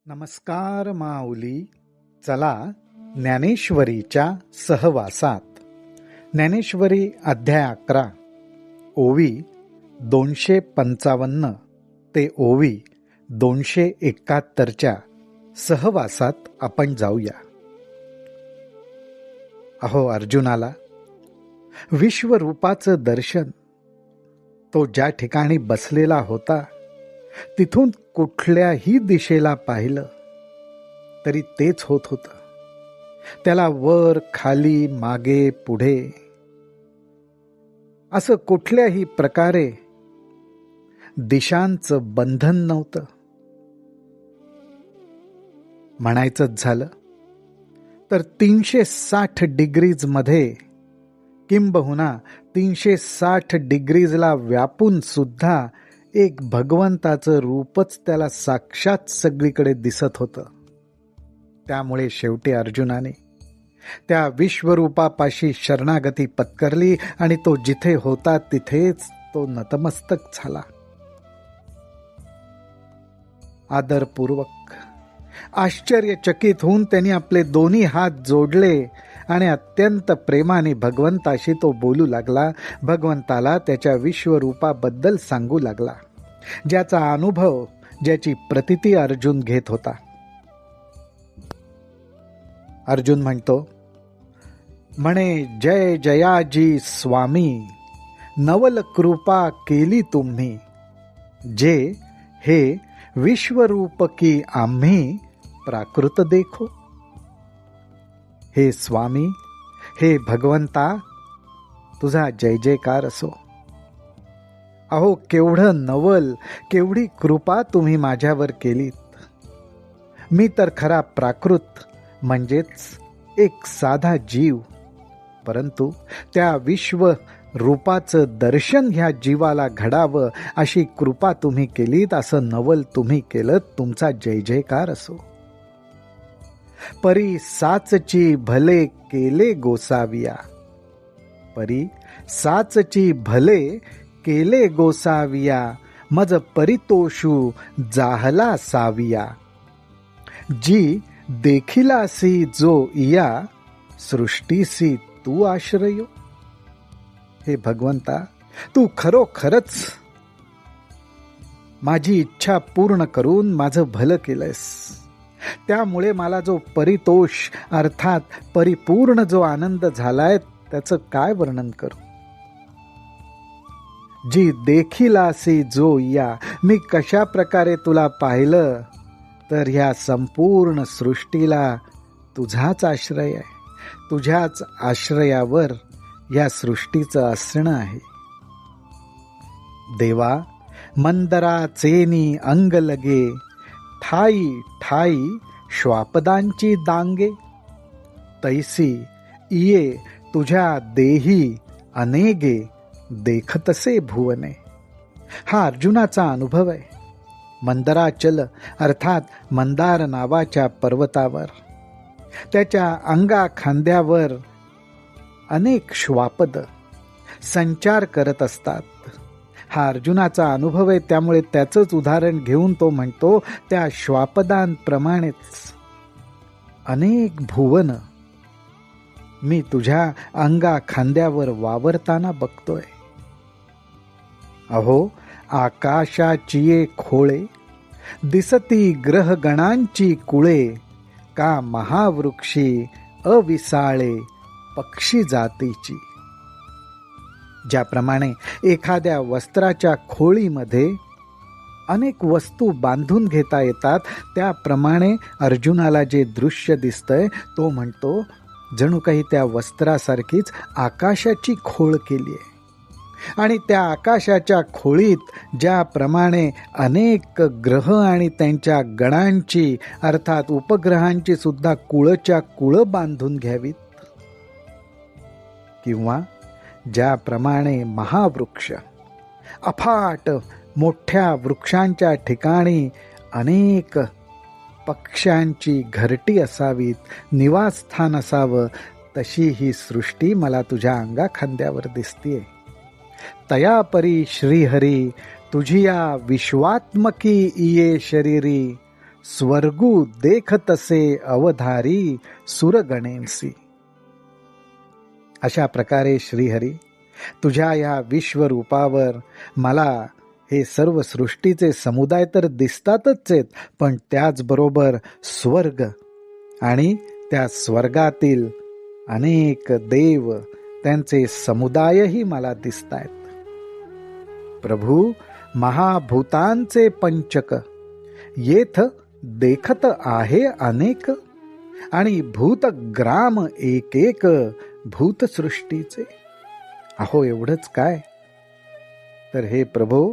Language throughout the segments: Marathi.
नमस्कार माऊली. चला ज्ञानेश्वरीच्या सहवासात. ज्ञानेश्वरी अध्याय 11, ओवी 255 ते ओवी 271 सहवासात आपण जाऊया. अहो अर्जुनाला विश्वरूपाचं दर्शन, तो ज्या ठिकाणी बसलेला होता तिथून कुठल्याही दिशेला पाहिलं तरी तेच होत होतं. त्याला वर खाली मागे पुढे असं कुठल्याही प्रकारे दिशांचं बंधन नव्हतं. म्हणायचंच झालं तर 360 डिग्रीज मध्ये, किंबहुना 360 डिग्रीजला व्यापून सुद्धा एक भगवंताचं रूपच त्याला साक्षात सगळीकडे दिसत होतं. त्यामुळे शेवटी अर्जुनाने त्या विश्वरूपापाशी शरणागती पत्करली आणि तो जिथे होता तिथेच तो नतमस्तक झाला. आदरपूर्वक आश्चर्यचकित होऊन त्यांनी आपले दोन्ही हात जोडले आणि अत्यंत प्रेमाने भगवंताशी तो बोलू लागला. भगवंताला त्याच्या विश्वरूपाबद्दल सांगू लागला, ज्याचा अनुभव, ज्याची प्रतीती अर्जुन घेत होता. अर्जुन म्हणतो, म्हणे जय जयाजी स्वामी, नवल कृपा केली तुम्ही, जे हे विश्वरूप की आम्ही प्राकृत देखो. हे स्वामी, हे भगवंता, तुझा जय जयकार असो. अहो केवढं नवल, केवढी कृपा तुम्ही माझ्यावर केलीत. मी तर खरा प्राकृत म्हणजेच एक साधा जीव, परंतु त्या विश्व रूपाचं दर्शन ह्या जीवाला घडावं अशी कृपा तुम्ही केलीत. असं नवल तुम्ही केलं, तुमचा जय जयकार असो. परी साचची भले केले गोसाविया, परी साचची भले केले गोसाविया, मज परितोषू जाहला साविया, जी देखिलासी जो इया, सृष्टीसी तू आश्रयो. हे भगवंता, तू खरोखरच माझी इच्छा पूर्ण करून माझं भलं केलंयस. त्यामुळे मला जो परितोष अर्थात परिपूर्ण जो आनंद झालाय त्याचं काय वर्णन करू. जी देखिलासी जो या, मी कशा प्रकारे तुला पाहिलं तर ह्या संपूर्ण सृष्टीला तुझाच आश्रय आहे. तुझ्याच आश्रयावर या सृष्टीचं असणं आहे. देवा मंदराचेनी अंग लगे, ठाई ठाई श्वापदांची दांगे, तैसी इये तुझ्या देही अनेगे, देखतसे भुवने. हा अर्जुनाचा अनुभव आहे. मंदराचल अर्थात मंदार नावाच्या पर्वतावर, त्याच्या अंगा खांद्यावर अनेक श्वापद संचार करत असतात. हा अर्जुनाचा अनुभव आहे. त्यामुळे त्याचंच उदाहरण घेऊन तो म्हणतो, त्या श्वापदांप्रमाणेच अनेक भुवन मी तुझ्या अंगा खांद्यावर वावरताना बघतोय. अहो आकाशाची खोळे, दिसती ग्रहगणांची कुळे, का महावृक्षी अविसाळे पक्षी जातीची. ज्याप्रमाणे एखाद्या वस्त्राच्या खोळीमध्ये अनेक वस्तू बांधून घेता येतात, त्याप्रमाणे अर्जुनाला जे दृश्य दिसतंय तो म्हणतो, जणू काही त्या वस्त्रासारखीच आकाशाची खोळ केली आहे. आणि त्या आकाशाच्या खोळीत ज्याप्रमाणे अनेक ग्रह आणि त्यांच्या गणांची अर्थात उपग्रहांची सुद्धा कुळच्या कुळं बांधून घ्यावीत, किंवा ज्याप्रमाणे महावृक्ष अफाट मोठ्या वृक्षांच्या ठिकाणी अनेक पक्ष्यांची घरटी असावीत, निवासस्थान असावं, तशी ही सृष्टी मला तुझ्या अंगा खांद्यावर दिसतीये. तया परी श्रीहरी तुझिया विश्वात्मकी इये शरीरी, स्वर्गू देखतसे अवधारी सुरगणेंसी. अशा प्रकारे श्रीहरी तुझ्या या विश्वरूपावर मला हे सर्व सृष्टीचे समुदाय तर दिसतातच आहेत, पण त्याचबरोबर स्वर्ग आणि त्या स्वर्गातील अनेक देव त्यांचे समुदायही मला दिसतायत. प्रभू, महाभूतांचे पंचक येथ देखत आहे अनेक, आणि भूतग्राम एक एक भूतसृष्टीचे. अहो एवढंच काय, तर हे प्रभू,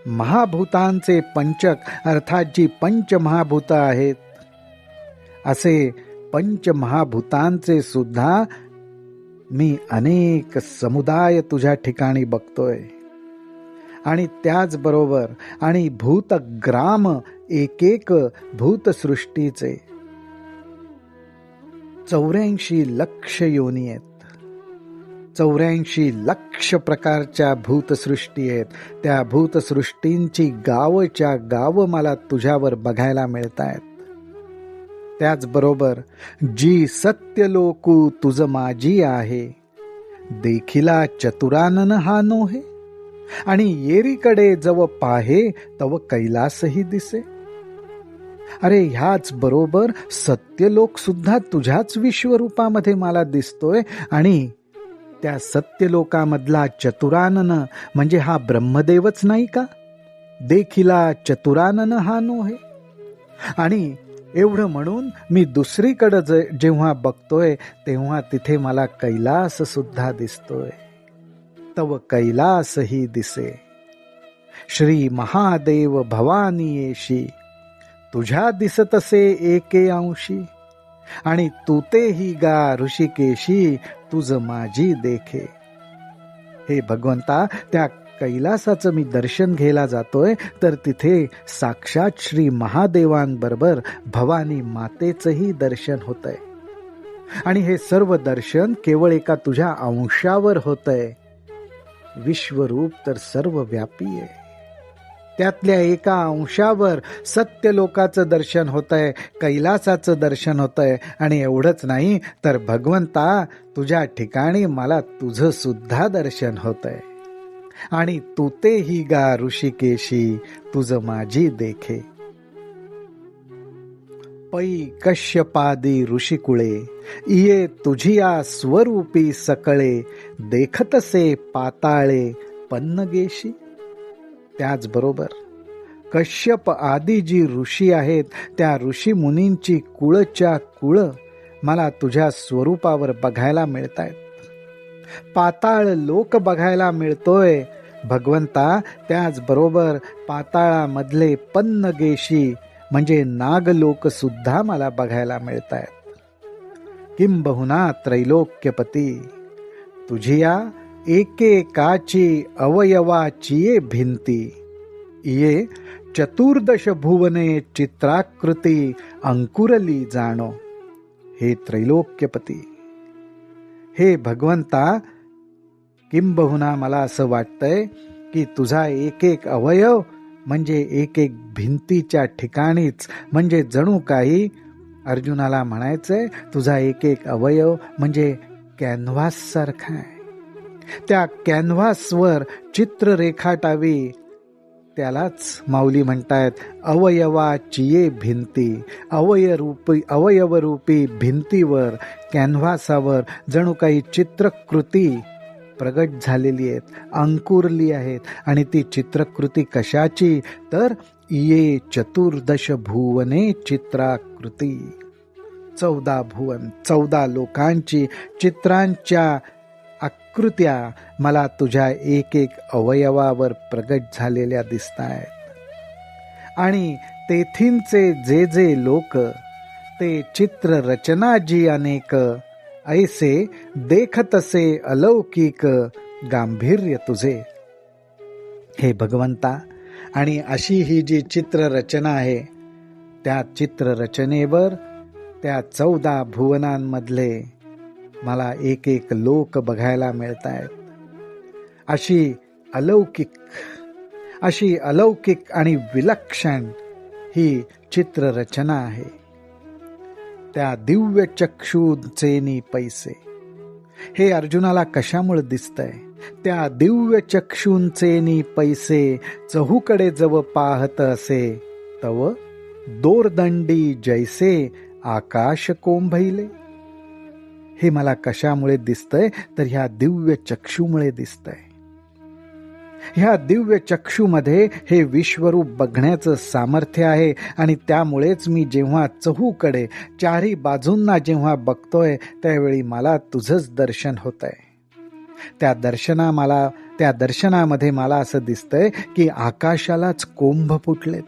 महाभूतांचे पंचक अर्थात जी पंचमहाभूत आहेत, असे पंचमहाभूतांचे सुद्धा मी अनेक समुदाय तुझ्या ठिकाणी बघतोय. आणि त्याचबरोबर आणि भूतग्राम एक एक भूतसृष्टीचे 84 लक्ष योनी आहेत. 84 लक्ष प्रकारच्या भूतसृष्टी आहेत. त्या भूतसृष्टींची गावच्या गाव मला तुझ्यावर बघायला मिळत आहेत. त्याचबरोबर जी सत्यलोकू तुझ माझी आहे, देखिला चतुरानन हा नोहे, आणि येरीकडे जव पाहे तव कैलासही दिसे. अरे ह्याच बरोबर सत्यलोक सुद्धा तुझ्याच विश्वरूपामध्ये मला दिसतोय. आणि त्या सत्यलोकामधला चतुरानन म्हणजे हा ब्रह्मदेवच नाही का? देखिला चतुरानन हा नोहे. आणि एवढं म्हणून मी दुसरीकडे जेव्हा बघतोय तेव्हा तिथे मला कैलास सुद्धा दिसतोय. तव कैलासही दिसे. श्री महादेव भवानी येशी तुझ्या दिसतसे एके अंशी, आणि तू तेही गा ऋषिकेशी तुझ माझी देखे. हे भगवंता, त्या कैलासाचं मी दर्शन घ्यायला जातोय, तर तिथे साक्षात श्री महादेवांबरोबर भवानी मातेचंही दर्शन होतंय. आणि हे सर्व दर्शन केवळ एका तुझ्या अंशावर होतंय. विश्वरूप तर सर्व व्यापी आहे. त्यातल्या एका अंशावर सत्यलोकाचं दर्शन होतंय, कैलासाचं दर्शन होतंय. आणि एवढंच नाही तर भगवंता, तुझ्या ठिकाणी मला तुझं सुद्धा दर्शन होतंय. आणि तू तेही गा ऋषिकेशी तुझ माझी देखे. पै कश्यपादी ऋषिकुळे इये तुझिया स्वरूपी सकळे, देखतसे पाताळे पन्नगेशी. त्याचबरोबर कश्यप आदी जी ऋषी आहेत, त्या ऋषी मुनींची कुळच्या कुळ मला तुझ्या स्वरूपावर बघायला मिळतायत. पाताळ लोक बघायला मिळतोय भगवंता. त्याचबरोबर पाताळामधले पन्नगेशी म्हणजे नागलोक सुद्धा मला बघायला मिळतायत. किंबहुना त्रैलोक्यपती तुझिया एकेकाची अवयवाची भिंती, ये चतुर्दश भुवने चित्राकृती अंकुरली जाणो. हे त्रैलोक्यपती, हे भगवंता, किंबहुना मला असं वाटतंय की तुझा एक एक अवयव म्हणजे एक एक भिंतीच्या ठिकाणीच, म्हणजे जणू काही अर्जुनाला म्हणायचंय तुझा एक एक अवयव म्हणजे कॅनव्हास सारखा आहे. त्या कॅनव्हासवर चित्र रेखाटावी, त्यालाच माऊली म्हणतायत अवयवाची भिंती. अवयवरूपी भिंतीवर, कॅनव्हासावर जणू काही चित्रकृती प्रगट झालेली आहेत, अंकुरली आहेत. आणि ती चित्रकृती कशाची, तर ये चतुर्दश भुवने चित्राकृती. 14 भुवन, 14 लोकांची चित्रांच्या आकृत्या मला तुझ्या एक एक अवयवावर प्रगट झालेल्या दिसतायत. आणि तेथींचे जे जे लोक, ते चित्र रचना जी अनेक, ऐसे देखतसे अलौकिक गांभीर्य तुझे. हे भगवंता, आणि अशी ही जी चित्ररचना आहे, त्या चित्ररचनेवर त्या 14 भुवनांमधले मला एक एक लोक बघायला मिळत आहेत. अशी अलौकिक आणि विलक्षण ही चित्ररचना आहे. त्या दिव्य चक्षुचेनी पैसे, हे अर्जुनाला कशामुळे दिसतंय? त्या दिव्य चक्षुंचेनी पैसे, चहूकडे जव पाहत असे तव दोरदंडी जैसे आकाश कोंभैले. हे मला कशामुळे दिसतंय? तर ह्या दिव्य चक्षुमुळे दिसतंय. ह्या दिव्य चक्षुमध्ये हे विश्वरूप बघण्याचं सामर्थ्य आहे आणि त्यामुळेच मी जेव्हा चहूकडे चारही बाजूंना जेव्हा बघतोय त्यावेळी मला तुझंच दर्शन होतंय. त्या दर्शनामध्ये मला असं दिसतंय की आकाशालाच कोंभ फुटलेत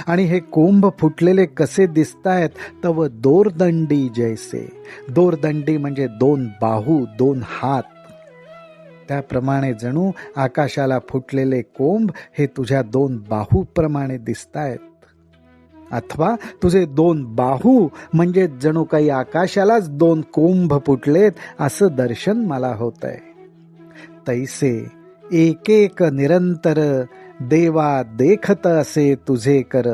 आणि हे कोंभ फुटलेले कसे दिसतायत? तव दोरदंडी जैसे. दोरदंडी म्हणजे दोन बाहू, दोन हात. त्याप्रमाणे जणू आकाशाला फुटलेले कोंभ हे तुझ्या दोन बाहूप्रमाणे दिसतायत. अथवा तुझे दोन बाहू म्हणजे जणू काही आकाशालाच दोन कोंभ फुटलेत असं दर्शन मला होतंय. तैसे एक एक निरंतर देवा देखत असे तुझे कर,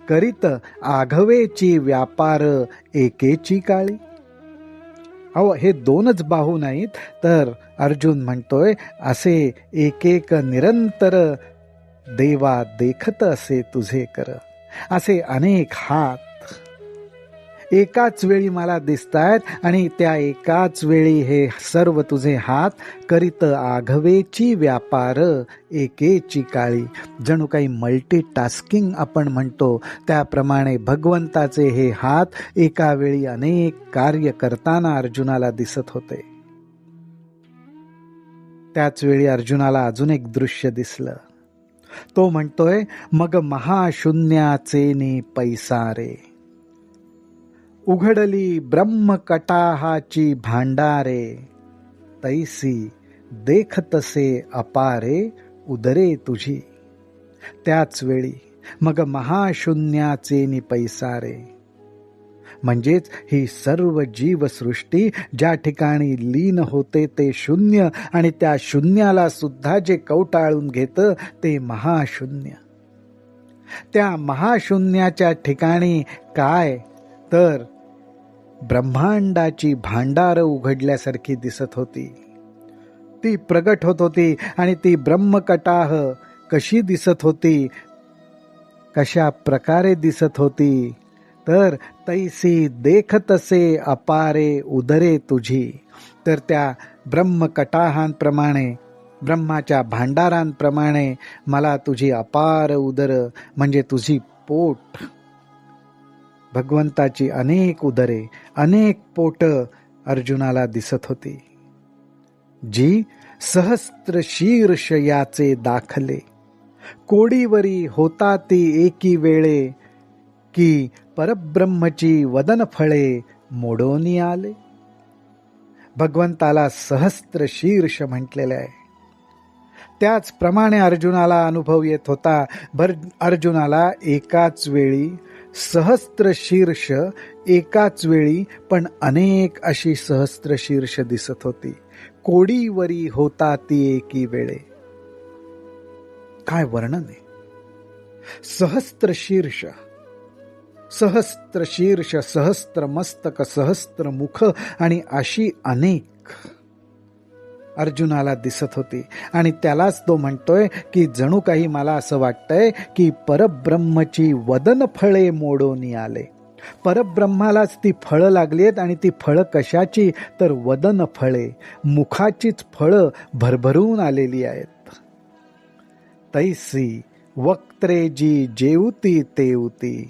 करीत आघवेची व्यापार एकेची काळी. अहो, हे दोनच बाहू नाहीत, तर अर्जुन म्हणतोय असे एक एक निरंतर देवा देखत असे तुझे कर. असे अनेक हात एकाच वेळी मला दिसतायत आणि त्या एकाच वेळी हे सर्व तुझे हात करीत आघवेची व्यापार एकेची काळी. जणू काही मल्टीटास्किंग आपण म्हणतो त्याप्रमाणे भगवंताचे हे हात एका वेळी अनेक कार्य करताना अर्जुनाला दिसत होते. त्याच वेळी अर्जुनाला अजून एक दृश्य दिसलं. तो म्हणतोय मग महाशून्याचेनी पैसा रे, उघडली ब्रह्मकटाहाची भांडारे, तैसी देखतसे अपारे उदरे तुझी. त्याच वेळी मग महाशून्याचेनी पैसा रे, म्हणजेच ही सर्व जीवसृष्टी ज्या ठिकाणी लीन होते ते शून्य आणि त्या शून्याला सुद्धा जे कवटाळून घेतं ते महाशून्य. त्या महाशून्याच्या ठिकाणी काय? तर ब्रह्मांडाची भांडार उघडल्यासारखी दिसत होती. ती प्रगट होत होती आणि ती ब्रह्मकटाह कशी दिसत होती? कशा प्रकारे दिसत होती? तर तैसी देखतसे अपारे उदरे तुझी. तर त्या ब्रह्मकटाहांप्रमाणे, ब्रह्माच्या भांडारांप्रमाणे मला तुझी अपार उदर म्हणजे तुझी पोट, भगवंताची अनेक उदरे, अनेक पोट अर्जुनाला दिसत होती, जी सहस्त्र शीर्ष याचे दाखले, कोडीवरी होता ती एकी वेळे, की परब्रह्मची वदन फळे मोडोनी आले. भगवंताला सहस्त्र शीर्ष म्हटलेले आहे. त्याचप्रमाणे अर्जुनाला अनुभव येत होता. अर्जुनाला एकाच वेळी सहस्त्र शीर्ष, एकाच वेळी पण अनेक अशी सहस्त्र शीर्ष दिसत होती. कोडीवरी होता ती एकी वेळे. काय वर्णन आहे! सहस्त्र शीर्ष, सहस्त्र शीर्ष, सहस्त्र मस्तक, सहस्त्र मुख आणि अशी अनेक अर्जुनाला दिसत होती. आणि त्यालाच तो म्हणतोय की जणू काही मला असं वाटतंय की परब्रह्मची वदन फळे मोडोनी आले. परब्रह्मालाच ती फळं लागली आहेत आणि ती फळं कशाची? तर वदन फळे, मुखाचीच फळं भरभरून आलेली आहेत. तैसी वक्त्रे जी जेवती तेवती,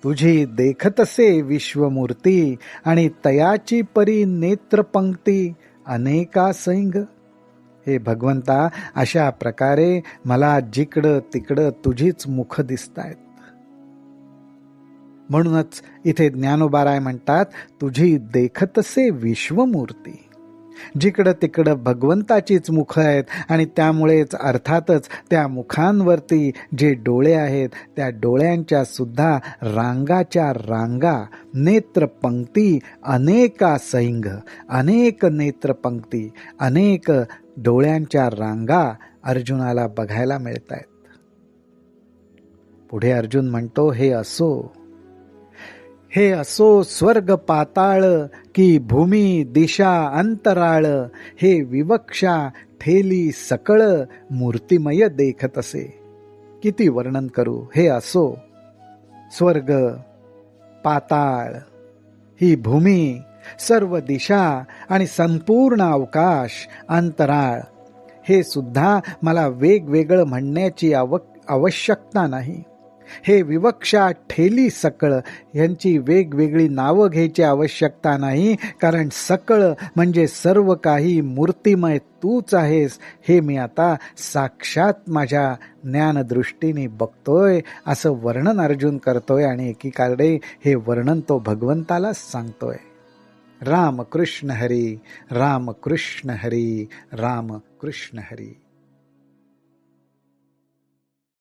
तुझी देखतसे विश्वमूर्ती आणि तयाची परी नेत्रपंक्ती अनेका सैंग. हे भगवंता, अशा प्रकारे मला जिकडं तिकडं तुझीच मुख दिसतायत. म्हणूनच इथे ज्ञानोबाराय म्हणतात तुझी देखतसे विश्वमूर्ती. जिकडं तिकडं भगवंताचीच मुख आहेत आणि त्यामुळेच अर्थातच त्या मुखांवरती जे डोळे आहेत त्या डोळ्यांच्या सुद्धा रांगाच्या रांगा, नेत्रपंक्ती अनेका सैंग, अनेक नेत्रपंक्ती, अनेक डोळ्यांच्या रांगा अर्जुनाला बघायला मिळत आहेत. पुढे अर्जुन म्हणतो, हे असो स्वर्ग पाताळ की भूमी दिशा अंतराळ, हे विवक्षा ठेली सकळ मूर्तिमय देखत असे. किती वर्णन करू. हे असो स्वर्ग पाताळ ही भूमी, सर्व दिशा आणि संपूर्ण अवकाश अंतराळ, हे सुद्धा मला वेगवेगळं म्हणण्याची आवश्यकता नाही. हे विवक्षा ठेली सकळ यांची वेगवेगळी नावं घ्यायची आवश्यकता नाही, कारण सकळ म्हणजे सर्व काही मूर्तिमय तूच आहेस, हे मी आता साक्षात माझ्या ज्ञानदृष्टीने बघतोय, असं वर्णन अर्जुन करतोय. आणि एकीकडे हे वर्णन तो भगवंतालाच सांगतोय. राम कृष्ण हरी, राम कृष्ण हरी, राम कृष्ण हरी.